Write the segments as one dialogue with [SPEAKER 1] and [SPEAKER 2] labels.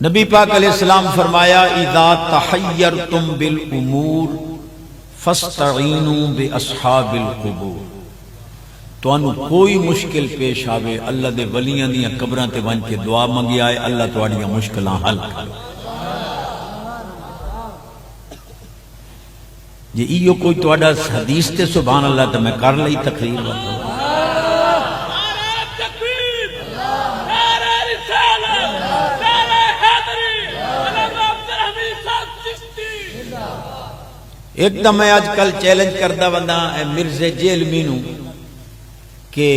[SPEAKER 1] نبی پاک علیہ السلام فرمایا اذا تحیرتم بالامور فاستعینوا باصحاب القبور. تانوں کوئی مشکل پیش آوے اللہ دے ولیاں دیاں قبراں تے ون کے دعا منگی آئے اللہ تواڈیاں مشکلاں حل کرے. جی ایو کوئی تواڈا حدیث تے سبحان اللہ تے میں کر لئی تقریر. ایک دم میں آج کل چیلنج کردہ بندہ مرزے جیلمی نو کہ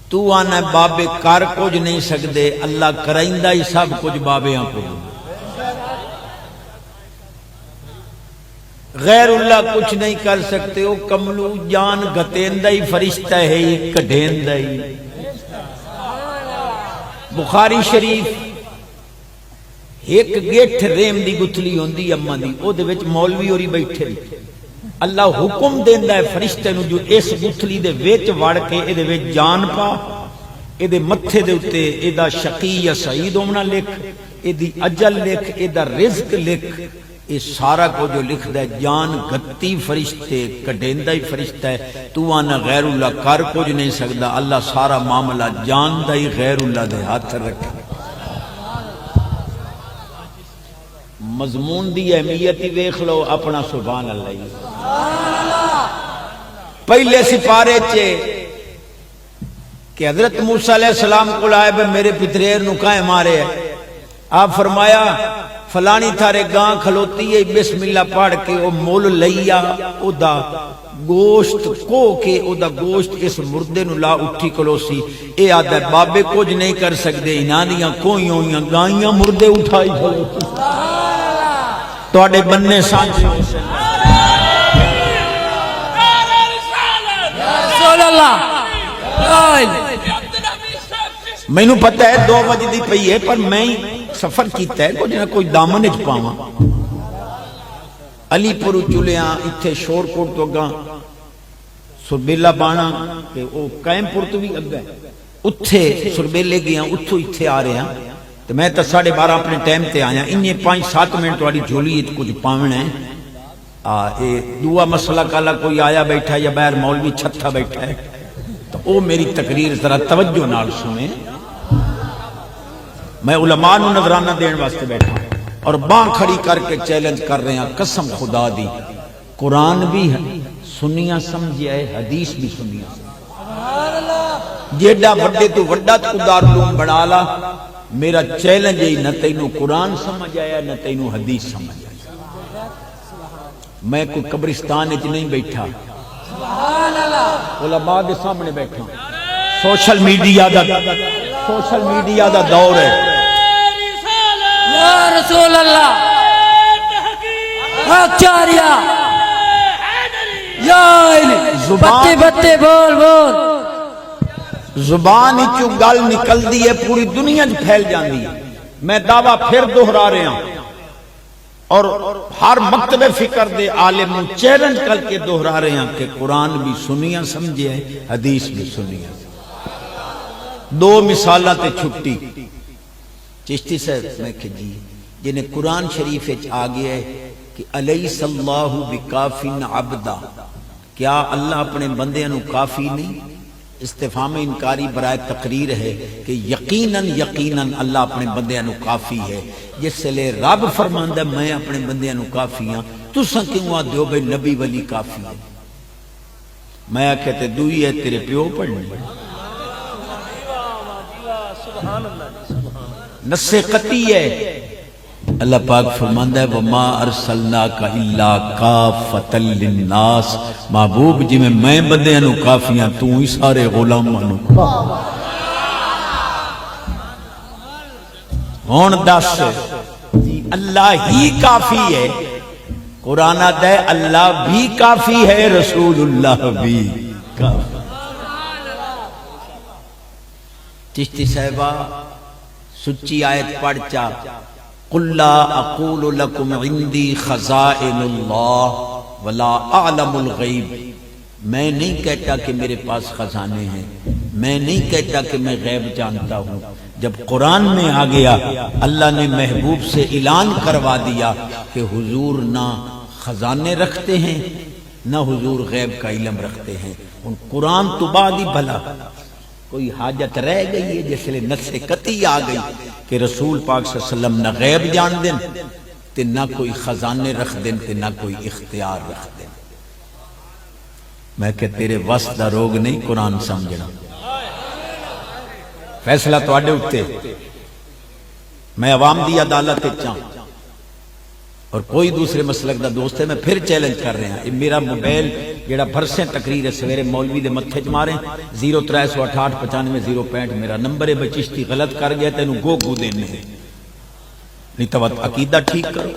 [SPEAKER 1] تو آنا بابے کر کچھ نہیں سکدے اللہ کرائندہ ہی سب کچھ بابے آن کو. غیر اللہ کچھ نہیں کر سکتے ہو کملو جان گتیندہ ہی فرشتہ ہے ہی کڑھیندہ ہی. بخاری شریف ایک گیٹھ ریم دی گتھلی ہوندی اماں دی او دے وچ مولوی ہوری بیٹھے اللہ حکم دیندا ہے فرشتے نو جو اس گتھلی دے وچ وڑ کے اے دے وچ جان پا اے دے متھے دے اوتے اے دا شقی یا سعید ہونا لکھ اے دی اجل لکھ اے دا رزق لکھ اے سارا کو جو لکھدا ہے جان گتی فرشتے کڈیندا ہی فرشتہ ہے. تو آنا غیر اللہ کر کچھ نہیں سکدا اللہ سارا معاملہ جاندا ہی غیر اللہ دے ہاتھ رکھے. مضمون دی اہمیت ہی ویکھ لو اپنا سبحان اللہ. پہلے سپارے چے کہ حضرت موسیٰ علیہ السلام کو لائے بے میرے پتریر نکائیں مارے ہیں. آپ فرمایا فلانی تھارے گاں کھلوتی ہے بسم اللہ پڑھ کے او مول لیا او دا گوشت کو کے او دا گوشت اس مردے نو لا اٹھی کلوسی اے آدھا بابے کچھ نہیں کر سکتے انانیاں کوئی ہوئیاں گائیاں مردے اٹھائی کھلوتی تو آڑے بننے سانچے میں نو پتہ ہے 2 بجے دی پئی ہے پر میں سفر کیتا ہے کچھ نہ کوئی دامن اچ پاواں. علی پورو چلیاں اتھے شور کوٹ تو گاں سربیلا بانا کہ او قائم پور تو بھی اگا ہے اتھے سربیلے گیا اتھو اتھے آ رہے ہیں تو میں تا 12:30 اپنے ٹائم تے آیا انہیں 5-7 منٹ والی جھولی کچھ پاونا ہے. دعا مسئلہ کالا کوئی آیا بیٹھا یا باہر مولوی چھتا بیٹھا ہے تو او میری تقریر ذرا توجہ نال سنیں. میں علماء نو نظرانہ دین واسطے بیٹھا اور باں کھڑی کر کے چیلنج کر رہے ہیں قسم خدا دی قرآن بھی سنیاں سمجھے ہے حدیث بھی سنیاں سمجھے. جیڑا وڈے تو وڈا تو دارالعلوم بنا لا میرا چیلنج ہے نہ تینوں قرآن سمجھ آیا نہ تینوں حدیث سمجھ آیا. میں کوئی قبرستان اچ نہیں بیٹھا علماء دے سامنے بیٹھا. سوشل میڈیا دا دور ہے یا رسول اللہ حق چاریا یا بتے بتے بول بول زبان چو گل نکل دی ہے پوری دنیا پھیل جاندی ہے. میں دعویٰ پھر دہرا رہے ہیں اور ہر مکتب فکر دے عالم چیلنج کر کے دہرا رہے ہیں کہ قرآن بھی سنیاں سمجھے ہے حدیث بھی سنیاں. 2 مثالہ تے چھٹی چشتی صاحب میں کہ جی جنہیں قرآن شریف آگیا ہے کہ علیہ اللہ بکافن عبدہ کیا اللہ اپنے بندے نو کافی نہیں. استفہام انکاری برائے تقریر ہے کہ یقیناً اللہ اپنے بندے نو کافی ہے. جس سے لے رب فرماندہ میں اپنے بندے نو کافی ہاں تو سن کیوں دیو بے نبی ولی کافی ہے. میں کہتے دوئی ہے تیرے پیو پڑھنے نص قطعی ہے. اللہ پاک فرماندہ ہے وَمَا أَرْسَلْنَاكَ إِلَّا كَافَةً لِلنَّاسِ محبوب جی میں بندے انو کافیاں تو ہی سارے غلام انو ہون دس اللہ ہی کافی ہے. قرآن آتا ہے اللہ بھی کافی ہے رسول اللہ بھی کافی. چشتی صاحبہ سچی آیت پڑھ چا قُلْ لَا أَقُولُ لَكُمْ عِنْدِي خَزَائِنُ اللَّهِ وَلَا أَعْلَمُ الْغَيْبِ میں نہیں کہتا کہ میرے پاس خزانے ہیں میں نہیں کہتا کہ میں غیب جانتا ہوں. جب قرآن میں آ گیا اللہ نے محبوب سے اعلان کروا دیا کہ حضور نہ خزانے رکھتے ہیں نہ حضور غیب کا علم رکھتے ہیں. ان قرآن تو بعد ہی بھلا کوئی حاجت رہ گئی ہے جس لئے نص قطعی آ گئی کہ رسول پاک صلی اللہ علیہ وسلم نہ غیب جان دیں تے نہ کوئی خزانے رکھ دیں تے نہ کوئی اختیار رکھ دیں. میں کہ تیرے وس دا روگ نہیں قرآن سمجھنا، فیصلہ تو آڈے اٹھتے. میں عوام دی عدالت چاہوں اور کوئی دوسرے مسلک دا دوست ہے، میں پھر چیلنج کر رہے ہیں. میرا موبائل جیڑا بھرسیں تقریر ہے سویرے مولوی دے متھے چ ماریں 0368959065 میرا نمبر ہے. بچشتی غلط کر گیا تینوں گو دینے ہیں نہیں تو عقیدہ ٹھیک کرو.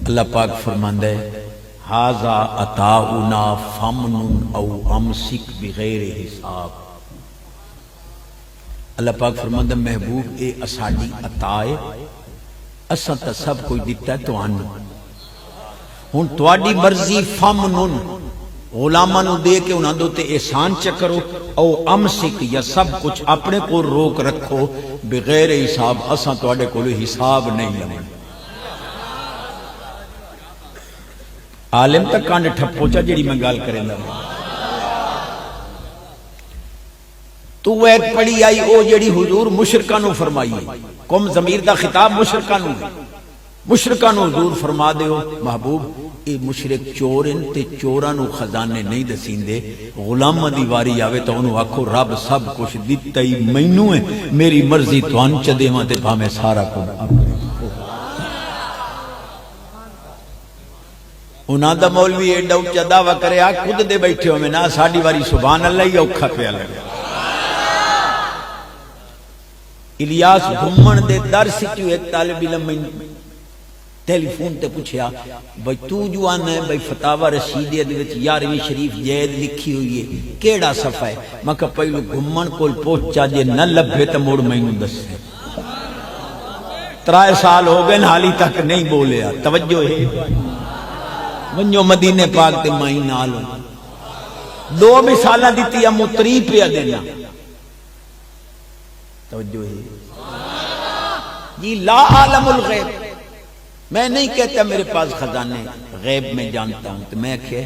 [SPEAKER 1] اللہ پاک فرماندہ ہے ھذا عطاؤنا فمنن او امسک بغیر حساب. اللہ پاک فرماندہ محبوب اے اساڈی عطا ہے، اساں تا سب کوئی دیتا ہے تو آنو. ہن تواڈی مرضی فمنن غلاماں نو دے کے انہاں دے تے احسان چکرو او امسک یا سب کچھ اپنے کو روک رکھو بغیر حساب. اساں تواڈے کول حساب نہیں لیں. عالم تک کانڈ ٹھپو چا جڑی میں گال کریں دا تو ایک پڑی آئی او جڑی حضور مشرکاں نو فرمائی قوم ضمیر دا خطاب مشرکاں نو حضور فرما دے ہو محبوب اے مشرک چور ان تے چوراں نو خزانے نہیں دسین دے. غلامہ دی واری آوے تو انہوں آکھو رب سب کچھ دیتا ہی مینوں ہے، میری مرضی تو انچ دیواں تے بھامے سارا کو انہاں دا مولوی ایڈا اچا دعویٰ کرے آ خود دے بیٹھے ہو میں نا ساڑی واری سبحان اللہ ہی اوکھا پہ لگا. الیاس گھمن دے در سٹیو ایک طالب علم میں ٹیلی فون تے پوچھیا بھئی تو جو آنا ہے بھئی فتاوہ رشیدیہ دے وچ 11ویں شریف جید لکھی ہوئی ہے کیڑا صفحہ ہے؟ میں کہا پہلو گھمن کول پہنچا جے نہ لبھے تے موڑ مینوں دس. 3 سال ہو گئے حالی تک نہیں بولیا. توجہ ہے ونجو مدینے پاک تے مائی نالو 2 مثالاں دیتی ہے متری پہ دینا. توجہ ہے جی لا عالم الغیب. میں نہیں کہتا میرے پاس خزانے غیب میں جانتا ہوں. تو میں کہ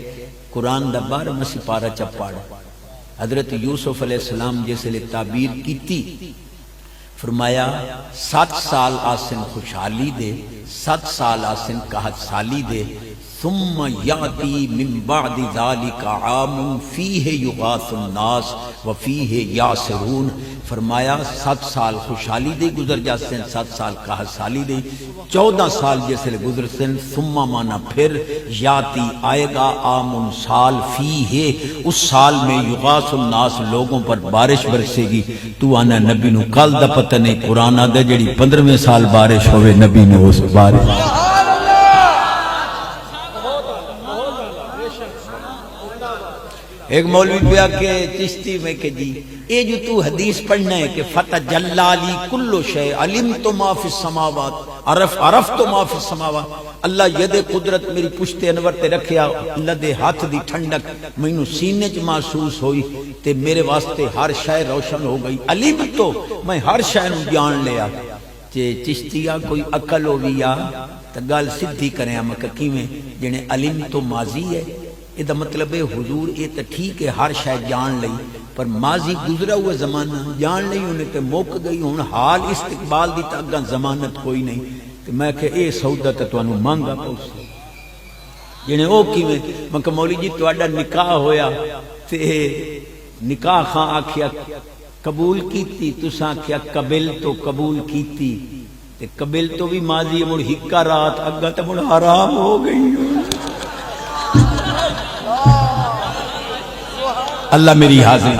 [SPEAKER 1] قرآن دا 12واں سپارہ چپاڑ حضرت یوسف علیہ السلام جیسے لئے تعبیر کیتی فرمایا 7 سال آسن خوشحالی دے 7 سال آسن قحط سالی دے ثم یاتی من بعد ذالک عام فیہ یغاث الناس وفیہ یاسرون. فرمایا 7 سال خوشحالی دے گزر جاسن 7 سال قحط سالی دے 14 سال جیسے گزر سن ثم مانا پھر یاتی آئے گا عام سال فیہ اس سال میں یغاث الناس لوگوں پر بارش برسے گی. تو آنا نبی نو کل دا پتہ نہیں قرآن آدھے جڑی 15ویں سال بارش ہوئے نبی نو اس بارش. ایک مولوی پیا کہ چشتی میں کہ جی اے جو تو حدیث پڑھنا ہے کہ فتح جلالی کلو شے علمت ما فی السماوات عرفت ما فی السماوات. اللہ ید قدرت میری پشت انور تے رکھیا اللہ دے ہاتھ دی ٹھنڈک مینوں سینے چ محسوس ہوئی تے میرے واسطے ہر شے روشن ہو گئی. علم تو میں ہر شے نوں جان لیا. تے چشتیا کوئی عقل ہویا تے گل سدھی کرے ہم کہ کیویں جنے علم تو ماضی ہے یہ دا مطلب ہے حضور یہ تو ٹھیک ہے ہر شاید جان لئی پر ماضی گزرا ہوا زمانہ جان لئی انہیں تے موک گئی ہون حال استقبال دی تاگاں زمانت کوئی نہیں. کہ میں کہ اے سودا تے تانوں مانگا پوسی جنے او کیویں میں کہ مولی جی تہاڈا نکاح ہویا تے نکاح خاں آکھیا قبول کیتی تساں آکھیا قبل تو قبول کیتی تے قبل تو بھی ماضی مڑ ہکا رات اگا تے مڑ حرام ہو گئی. اللہ میری حاضر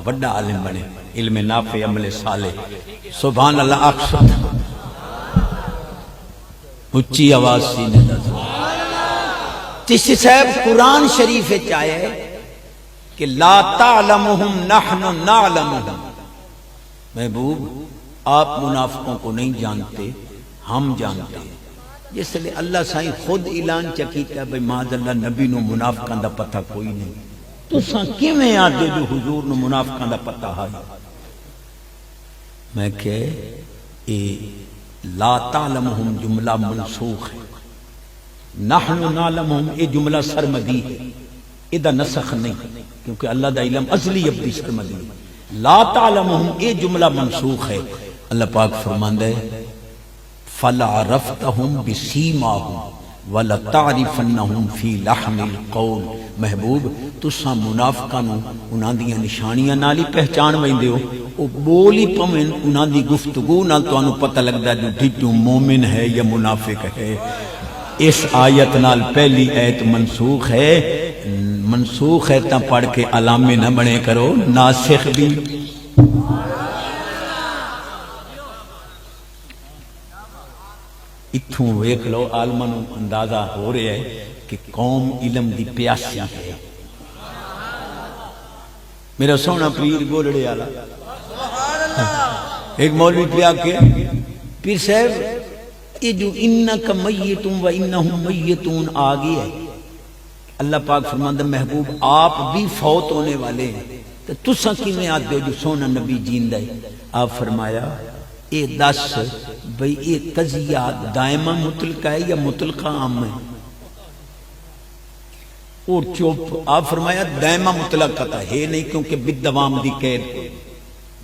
[SPEAKER 1] بڑا عالم بنے علم نافع عمل صالح. سبحان اللہ اکثر اچھی آواز سینے دا چشتی صاحب قرآن شریف چاہے کہ لا تعلمہم نحن نعلمہم، محبوب آپ منافقوں کو نہیں جانتے، ہم جانتے ہیں. جس لئے اللہ سائیں خود اعلان چکیتا ہے بھئی معاذ اللہ نبی نو منافقان دا پتہ کوئی نہیں. تساں کیویں آدے جو حضور نو منافقان دا پتہ ہے؟ میں کہ اے لا تعلمہم جملہ منسوخ ہے، نحن نعلمہم اے جملہ سرمدی ہے، ادھا نسخ نہیں کیونکہ اللہ دا علم ازلی ابدی سرمدی ہے. لا تعلمہم اے جملہ منسوخ ہے. اللہ پاک فرماندہ ہے فَلَعَرَفْتَهُمْ بِسِيمَاهُمْ وَلَتَعْرِفَنَّهُمْ فِي لَحْنِ الْقَوْلِ. محبوب تساں منافقاں نو انہاں دیاں نشانیاں نال ہی پہچان ویندے ہو، او بولی پویں انہاں دی گفتگو نال تانوں پتہ لگدا جو ڈھٹو مومن ہے یا منافق ہے. اس آیت نال پہلی آیت منسوخ ہے. منسوخ ہے تا پڑھ کے علامے نہ بنے کرو، ناسخ بھی. اتھوں ویکھ لو عالماں نوں اندازہ ہو رہا ہے کہ قوم علم دی پیاسی ہے. میرا سونا پیر گولڑے والا ایک مولوی پیا کے پیر صاحب یہ جو انک میتون و انہم میتون آ گیا ہے. اللہ پاک فرماندہ محبوب آپ بھی فوت ہونے والے ہیں تو تساں کیویں آتے ہو جو سونا نبی جیندہ ہے؟ آپ فرمایا اے دس بھئی اے تزیہ دائمہ مطلقہ ہے یا مطلقہ عام ہے؟ اور چوپ. آپ فرمایا دائمہ مطلقہ ہے نہیں کیونکہ بالدوام دی قید،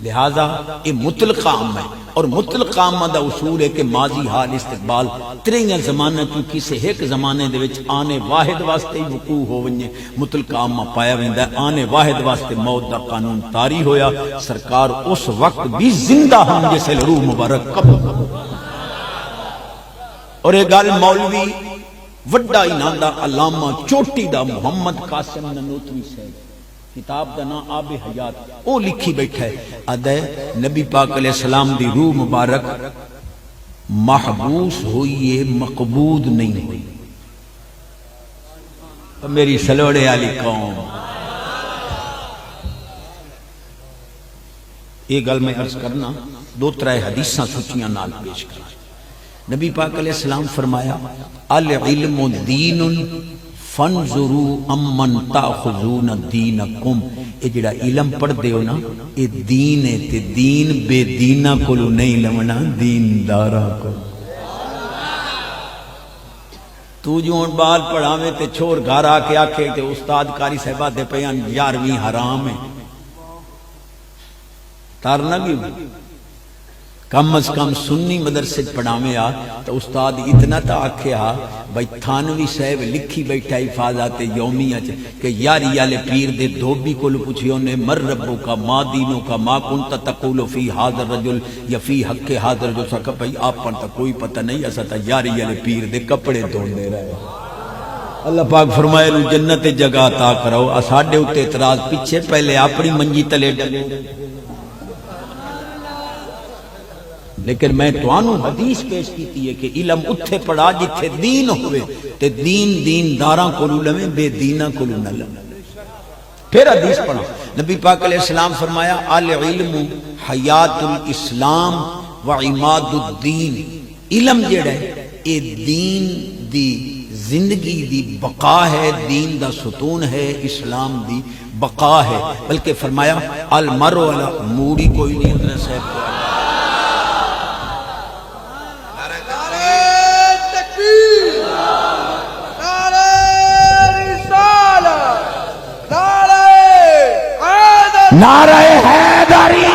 [SPEAKER 1] لہذا یہ مطلق عام ہے. اور مطلق عام دا اصول ہے کہ ماضی حال استقبال تریاں زمانہ تو کسی ایک زمانے دے وچ آنے واحد واسطے ہی وقوع ہو ونجے مطلق عام پایا ویندا ہے. آنے واحد واسطے موت دا قانون طاری ہویا. سرکار اس وقت بھی زندہ ہم جیسے روح مبارک قبل. اور یہ گل مولوی وڈا انہاں دا علامہ چوٹی دا محمد قاسم ننوتوی سے کتاب دا نام آب حیات او لکھی بیٹھا ہے. ادھے نبی پاک علیہ السلام دی روح مبارک محبوس ہوئی ہے، مقبود نہیں ہوئی. میری سلوڑے والی قوم یہ گل میں عرض کرنا دو ترائے حدیثاں سچیاں نال پیش کرنا. نبی پاک علیہ السلام فرمایا العلم دین فانظروا امن تاخذون دینکم. اے جڑا علم پڑھ دے ہو نا اے دین ہے تے دین بے دینہ کولو نہیں لمنا، دینداراں کو. تو جو ان بال پڑھاویں تے چھوڑ گھر آ کے آکھے تے استاد کاری صاحبہ دے پیان 11ویں حرام ہے تارنا بھی کم از کم سنی مدرسے پڑھاویں آ تو استاد اتنا تا آکھے آ بھائی تھانوی صاحب لکھی بیٹھا حفاظات یومیہ کہ یاری والے پیر دے دھوبی کو پوچھیوں نے مر ربو کا ما دینوں کا ما کنت تقول فی حاضر رجل یا فی حق حاضر جو سکا بھائی آپ پر تا کوئی پتہ نہیں ایسا تا یاری والے پیر دے کپڑے دھون دے رہے. اللہ پاک فرمائے رو جنت جگہ عطا کرو. اساڈے اوتے اعتراض پیچھے پہلے اپنی منجی تلے ڈلے. لیکن میں توانو حدیث پیش کیتی ہے کہ علم اتھے پڑھا جتھے دین ہوئے تے دین دینداراں کو لویں بے دینہ کو نہ لویں. پھر حدیث پڑھا نبی پاک علیہ السلام فرمایا العلم حیات الاسلام و عماد الدین. علم جڑا ہے اے دین دی زندگی دی بقا ہے، دین دا ستون ہے، اسلام دی بقا ہے. بلکہ فرمایا المرء علی موڑی کوئی نہیں حضرت صاحب کو نعرہ حیدری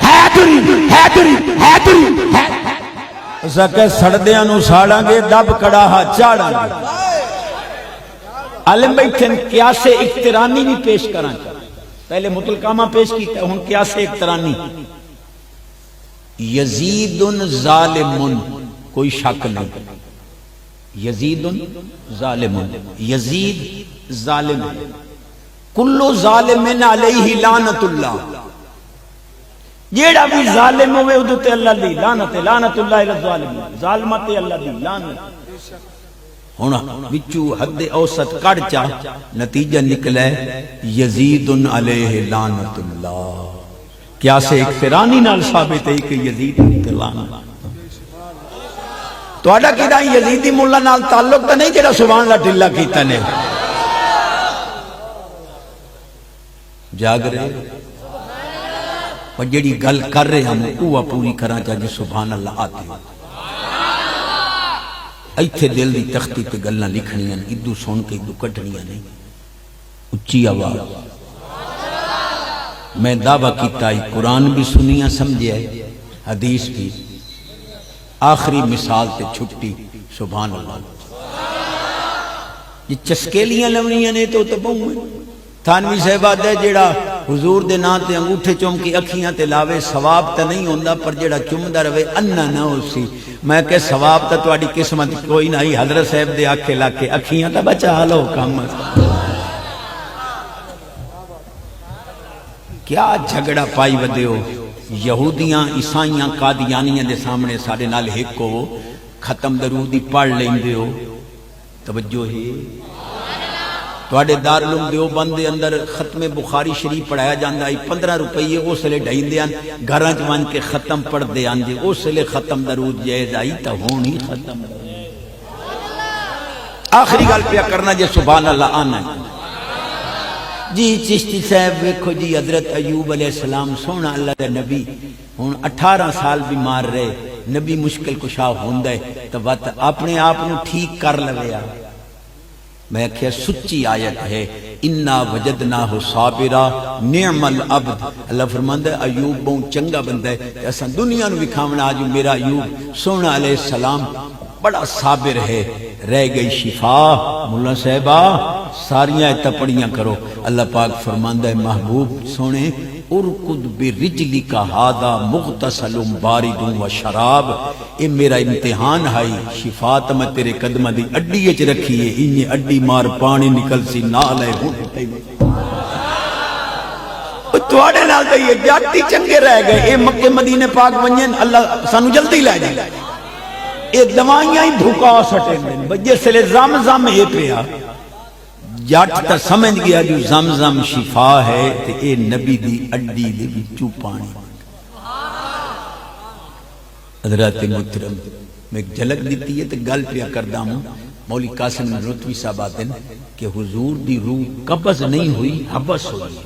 [SPEAKER 1] حیدری حیدری حیدری سکے سڑدیاں نو ساڑاں گے دب کڑاہا چاڑاں گے. علم بیٹھن قیاس اقترانی بھی پیش کران. پہلے مطلقامہ پیش کیتا ہوں قیاس اقترانی. یزید ظالم کوئی شک نہیں، یزید ظالم، یزید ظالم، کلو ظالم علیہ لعنت اللہ. جیڑا بھی ظالم ہوئے ادھتے اللہ دی لعنت، لعنت اللہ علیہ الظالم، ظالمت اللہ دی لعنت. ہن وچو حد اوسط کڑ چا نتیجہ نکلے یزید علیہ لعنت اللہ. کیا سے اقترانی نال ثابت ہے کہ یزید تے لعنت. تہاڈا کیدا یزیدی مولا نال تعلق تے نہیں جڑا سبحان اللہ ٹھلا کیتا نے. جاگ رہے اور جڑی گل کر رہے ہم وہ پوری کرا چاہیے سبحان اللہ آتی ہو. ایتھے دل دی تختی تے گلاں لکھنیاں ادو سن کے ادو کٹنیاں نہیں. اچھی آواز میں دعویٰ کیتا ہے قرآن بھی سنیاں سمجھے حدیث بھی. آخری مثال تے چھٹی سبحان اللہ. یہ چسکیلیاں لونیاں نے تو بہوں تھانوی صاحبہ دے جیڑا حضور دے نا تے انگوٹھے چوم کی اکھیاں تے لاوے ثواب تے نہیں ہوندا پر جیڑا چومدا رہے انا نہ ہو سی. میں کہ ثواب تے تہاڈی قسمت کوئی نہیں. حضرت صاحب دے آکھے لا کے اکھیاں تے بچا لو کم. کیا جھگڑا پائی ودے ہو یہودیاں عیسائیاں قادیانیاں دے سامنے سارے نال ایک ہو ختم درودی پڑھ لیندے ہو. توجہ ہے تواڈے دارالعلوم دیوبند دے اندر ختم بخاری شریف پڑھایا جاندا ہے 15 روپے اس لے ڈھائیندے ہیں گھراں چ ون کے ختم پڑھدے ہیں جے اس لے ختم درود جائز آئی تا ہونی ختم. آخری گل پیا کرنا جے سبحان اللہ آنا ہے. جی چشتی صاحب ویکھو جی حضرت ایوب علیہ السلام سونا اللہ دے نبی ہن 18 سال بیمار رہے نبی مشکل کشا ہوندا ہے تو وقت اپنے آپ نو ٹھیک کر لویا. میں کہا سچی آیت ہے انا وجدناہ صابرا نعم العبد. اللہ فرماندا ہے ایوب بہت چنگا بندہ ہے ایسا دنیا نو وکھاونا آج میرا ایوب سونا علیہ السلام بڑا صابر ہے. رہ گئی شفا مولا صاحبہ ساریاں تپڑیاں کرو. اللہ پاک فرماندا ہے محبوب سونے ارکد برجلک ھذا مغتسل بارد و شراب. اے میرا امتحان ہے شفا تے میں تیرے قدمہ دی اڈی وچ رکھی ہے انہیں اڈی مار پانی نکل سی نال ہے تواڈے نال تے یہ جاتی چنگے رہ گئے. اے مکے مدینے پاک ونجن اللہ سانو جلدی لے جائے. اے دوائیاں ہی بھوکا سٹیں جس لے زم اے پیا جٹ تا سمجھ گیا جو زم شفا ہے تے اے نبی دی اڈی دے وچوں پانی. حضرات محترم میں ایک جھلک دیتی ہے تے گل پیا کردا ہوں. مولوی قاسم نانوتوی صاحب آتے ہیں کہ حضور دی روح قبض نہیں ہوئی حبس ہوئی.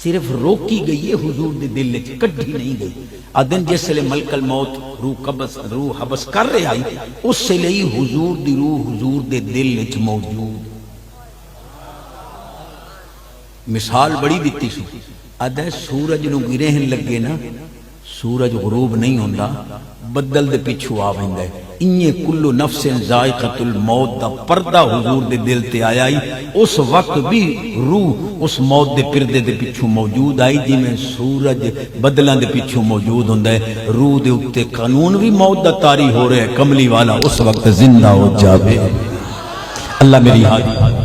[SPEAKER 1] صرف روکی گئی ہے حضور دے دل وچ کڈھی نہیں گئی. آدن جس لے ملک الموت روح حبس کر رہے آئی اس سے لئی حضور دی روح حضور دے دل وچ موجود. مثال بڑی دیتی سو آدھا سورج نو گرہن لگے نا سورج غروب نہیں ہوندا بدل دے پیچھو آ ویندا ہے. انہیں کلو نفس ذائقۃ الموت دا پردہ حضور دے دل تے آیا ہی اس وقت بھی روح اس موت دے پردے دے پیچھو موجود آئی جی میں سورج بدلاں دے پیچھو موجود ہوندا ہے. روح دے اُتے قانون بھی موت دا طاری ہو رہا ہے. کملی والا اس وقت زندہ ہو جاوے. اللہ میری حاجت